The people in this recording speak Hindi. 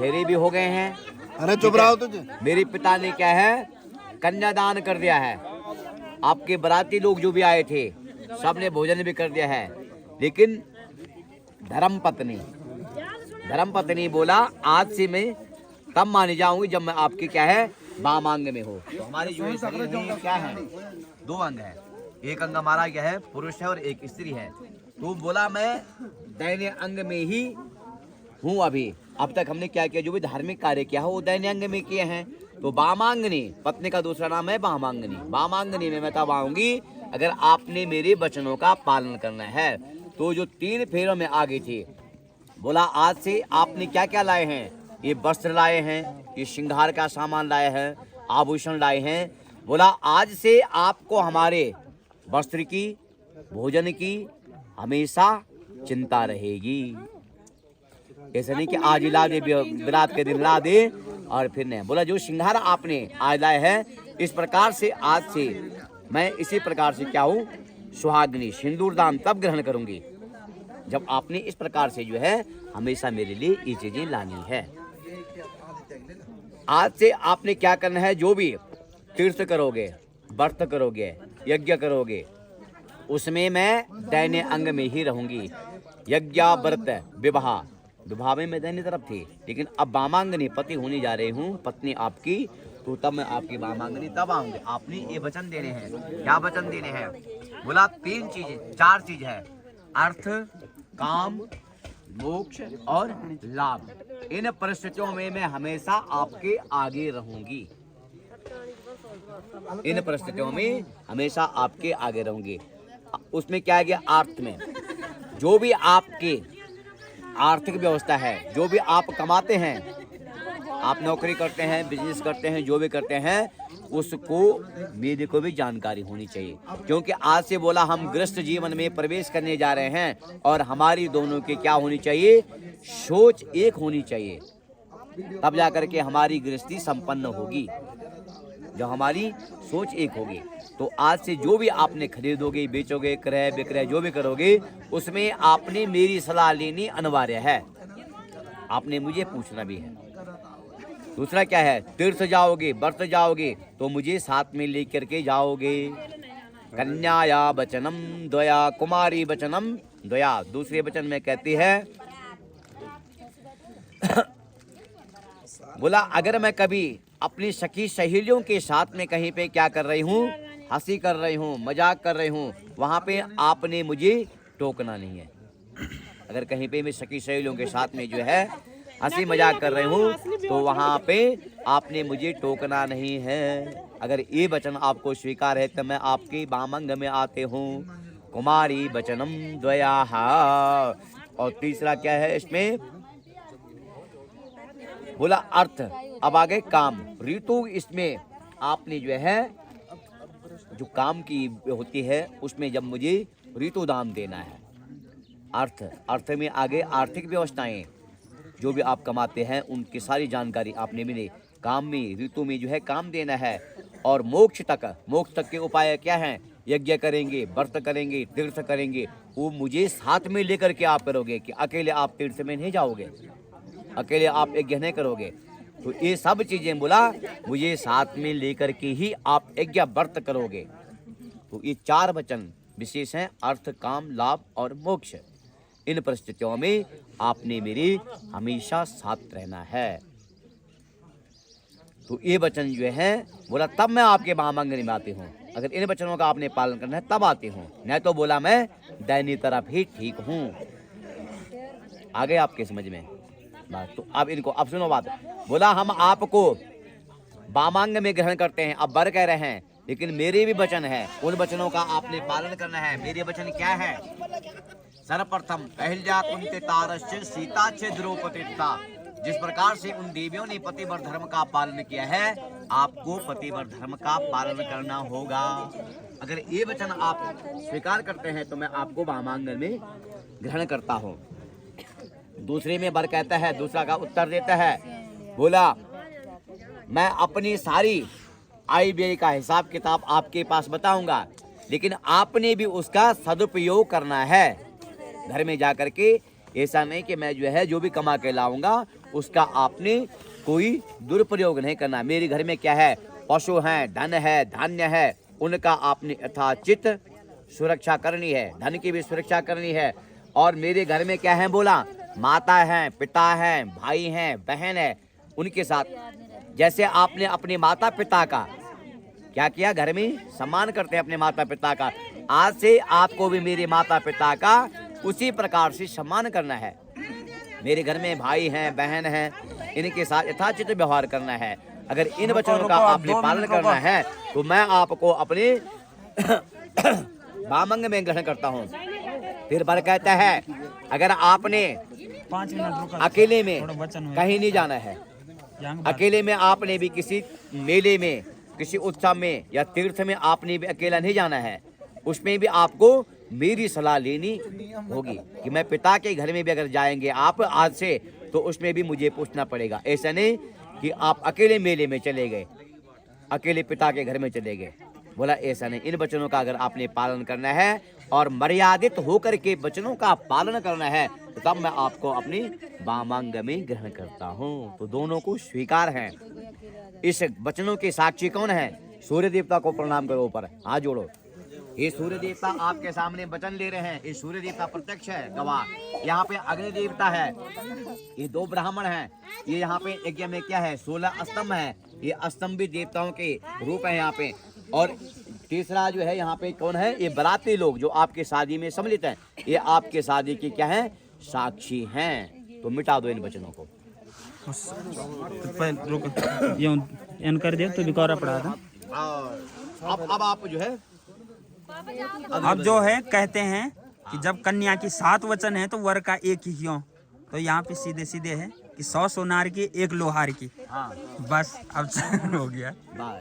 फेरे भी हो गए हैं। अरे चुप रहो तुझे। मेरे पिता ने क्या है कन्यादान कर दिया है। आपके बराती लोग जो भी आए थे सबने भोजन भी कर दिया है। लेकिन धर्मपत्नी बोला आज से मैं तब मानी जाऊंगी जब मैं आपके क्या है वामांग में हो। तो हमारे जो शरीर में क्या है 2 अंग है। एक अंग हमारा क्या है पुरुष है और एक स्त्री है। तो बोला मैं दैन्य अंग में ही हूँ अभी। अब तक हमने क्या किया जो भी धार्मिक कार्य किया है वो दैन्य अंग में किए हैं। तो वामांगनी पत्नी का दूसरा नाम है वामांगनी। वामांगनी में मैं तब आऊंगी अगर आपने मेरे वचनों का पालन करना है। तो जो 3 फेरों में आगे थे बोला आज से आपने क्या क्या लाए हैं। ये वस्त्र लाए हैं, ये श्रृंगार का सामान लाए हैं, आभूषण लाए हैं। बोला आज से आपको हमारे वस्त्र की भोजन की हमेशा चिंता रहेगी। ऐसा नहीं कि आज ला दे विराट के दिन ला दे और फिर नहीं। बोला जो श्रृंगार आपने आज लाए हैं इस प्रकार से आज से मैं इसी प्रकार से क्या हूँ सुहागिनी सिंदूर दान तब ग्रहण करूंगी जब आपने इस प्रकार से जो है हमेशा मेरे लिए ये चीजें लानी है। आज से आपने क्या करना है जो भी तीर्थ करोगे व्रत करोगे यज्ञ करोगे उसमें मैं दैन्य अंग में ही रहूंगी। यज्ञ व्रत विवाह में मैं दैन्य तरफ थी लेकिन अब वामांगनी पति होने जा रही हूँ पत्नी आपकी। तो तब मैं आपकी वामांगनी तब आऊंगी। आपने ये वचन देने हैं। क्या वचन देने हैं बोला 4 चीज है अर्थ काम मोक्ष और लाभ। इन परिस्थितियों में मैं हमेशा आपके आगे रहूंगी। इन परिस्थितियों में हमेशा आपके आगे रहूंगी। उसमें क्या गया अर्थ में जो भी आपकी आर्थिक व्यवस्था है जो भी आप कमाते हैं आप नौकरी करते हैं बिजनेस करते हैं जो भी करते हैं उसको मेरे को भी जानकारी होनी चाहिए। क्योंकि आज से बोला हम गृहस्थ जीवन में प्रवेश करने जा रहे हैं और हमारी दोनों की क्या होनी चाहिए सोच एक होनी चाहिए। तब जाकर के हमारी गृहस्थी संपन्न होगी जब हमारी सोच एक होगी। तो आज से जो भी आपने खरीदोगे बेचोगे क्रय विक्रय जो भी करोगे उसमें आपने मेरी सलाह लेनी अनिवार्य है। आपने मुझे पूछना भी है। दूसरा क्या है तीर्थ जाओगे व्रत जाओगे तो मुझे साथ में लेकर के जाओगे। कन्याया वचनम द्वया कुमारी वचनम द्वया। दूसरे वचन में कहती है बोला अगर मैं कभी अपनी सखी सहेलियों के साथ में कहीं पे क्या कर रही हूँ हंसी कर रही हूँ मजाक कर रही हूँ वहाँ पे आपने मुझे टोकना नहीं है। अगर कहीं पे मैं सखी सहेलियों के साथ में जो है हंसी मजाक कर रही हूँ तो वहाँ पे आपने मुझे टोकना नहीं है। अगर ये वचन आपको स्वीकार है तो मैं आपके वामांग में आते हूँ। कुमारी वचनम द्वया। और तीसरा क्या है इसमें बोला अर्थ। अब आगे काम ऋतु। इसमें आपने जो है जो काम की होती है उसमें जब मुझे ऋतु दान देना है। अर्थ में आगे आर्थिक व्यवस्थाएं जो भी आप कमाते हैं उनकी सारी जानकारी आपने मिले। काम में ऋतु में जो है काम देना है। और मोक्ष तक के उपाय क्या हैं यज्ञ करेंगे व्रत करेंगे तीर्थ करेंगे वो मुझे साथ में लेकर के आप करोगे कि अकेले आप तीर्थ में नहीं जाओगे अकेले आप यज्ञ नहीं करोगे। तो ये सब चीजें बोला मुझे साथ में लेकर के ही आप यज्ञ व्रत करोगे। तो ये 4 वचन विशेष हैं अर्थ काम लाभ और मोक्ष। इन परिस्थितियों में आपने मेरे हमेशा साथ रहना है। तो ये वचन जो है बोला तब मैं आपके वामांगनी में आती हूँ। अगर इन वचनों का आपने पालन करना है तब आती हूँ नहीं तो बोला मैं दैनी तरफ ही ठीक हूँ। आगे आपके समझ में बात। तो अब इनको अब सुनो बात। बोला हम आपको वामांग में ग्रहण करते हैं। अब वर कह रहे हैं लेकिन मेरे भी वचन है उन वचनों का आपने पालन करना है। मेरे वचन क्या है सर्वप्रथम अहिल्या कुंती तारस्य सीता च द्रौपदी। जिस प्रकार से उन देवियों ने पतिव्रत धर्म का पालन किया है आपको पतिव्रत धर्म का पालन करना होगा। अगर ये वचन आप स्वीकार करते हैं तो मैं आपको वामांगन में ग्रहण करता हूँ। दूसरे में वर कहता है दूसरा का उत्तर देता है बोला मैं अपनी सारी आय व्यय का हिसाब किताब आपके पास बताऊंगा लेकिन आपने भी उसका सदुपयोग करना है घर में जाकर के। ऐसा नहीं कि मैं जो है जो भी कमा के लाऊंगा उसका आपने कोई दुरुपयोग नहीं करना। मेरे घर में क्या है, पशु हैं, धन है, धान्य है, उनका आपने यथाचित सुरक्षा करनी है, धन की भी सुरक्षा करनी है। और मेरे घर में क्या है बोला, माता है, पिता है, भाई हैं, बहन है, उनके साथ जैसे आपने अपने माता पिता का क्या किया, घर में सम्मान करते हैं अपने माता पिता का, आज से आपको भी मेरे माता पिता का उसी प्रकार से सम्मान करना है। मेरे घर में भाई हैं, बहन हैं, इनके साथ यथाचित व्यवहार करना है। अगर इन वचनों का आपने पालन करना है तो मैं आपको अपने वामंग में ग्रहण करता हूँ। फिर बर कहता है, अगर आपने 5 मिनट अकेले में कहीं नहीं जाना है, अकेले में आपने भी किसी मेले में, किसी उत्सव में या तीर्थ में आपने भी अकेला नहीं जाना है, उसमें भी आपको मेरी सलाह लेनी होगी कि मैं पिता के घर में भी अगर जाएंगे आप आज से तो उसमें भी मुझे पूछना पड़ेगा। ऐसा नहीं कि आप अकेले मेले में चले गए, अकेले पिता के घर में चले गए। बोला ऐसा नहीं, इन वचनों का अगर आपने पालन करना है और मर्यादित होकर के वचनों का पालन करना है तो तब मैं आपको अपनी वामांग में ग्रहण करता हूँ। तो दोनों को स्वीकार है। इस वचनों के साक्षी कौन है? सूर्य देवता को प्रणाम करो, ऊपर हाथ जोड़ो। ये सूर्य देवता आपके सामने वचन ले रहे हैं, ये सूर्य देवता प्रत्यक्ष है, गवाह। यहाँ पे अग्नि देवता है, ये 2 ब्राह्मण हैं, ये यहाँ पे यज्ञ में क्या है, 16 स्तंभ है, ये स्तंभी देवताओं के रूप है यहाँ पे। और तीसरा जो है यहाँ पे कौन है, ये बराती लोग जो आपके शादी में सम्मिलित हैं, ये आपके शादी की क्या है, साक्षी हैं। तो मिटा दो इन वचनों को। ये कर दे तो बिकौरा पड़ा था। अब आप जो है अब जो है कहते हैं कि जब कन्या की 7 वचन है तो वर का 1 ही क्यों, तो यहाँ पे सीधे सीधे है कि 100 सोनार की 1 लोहार की। हाँ बस अब हो गया।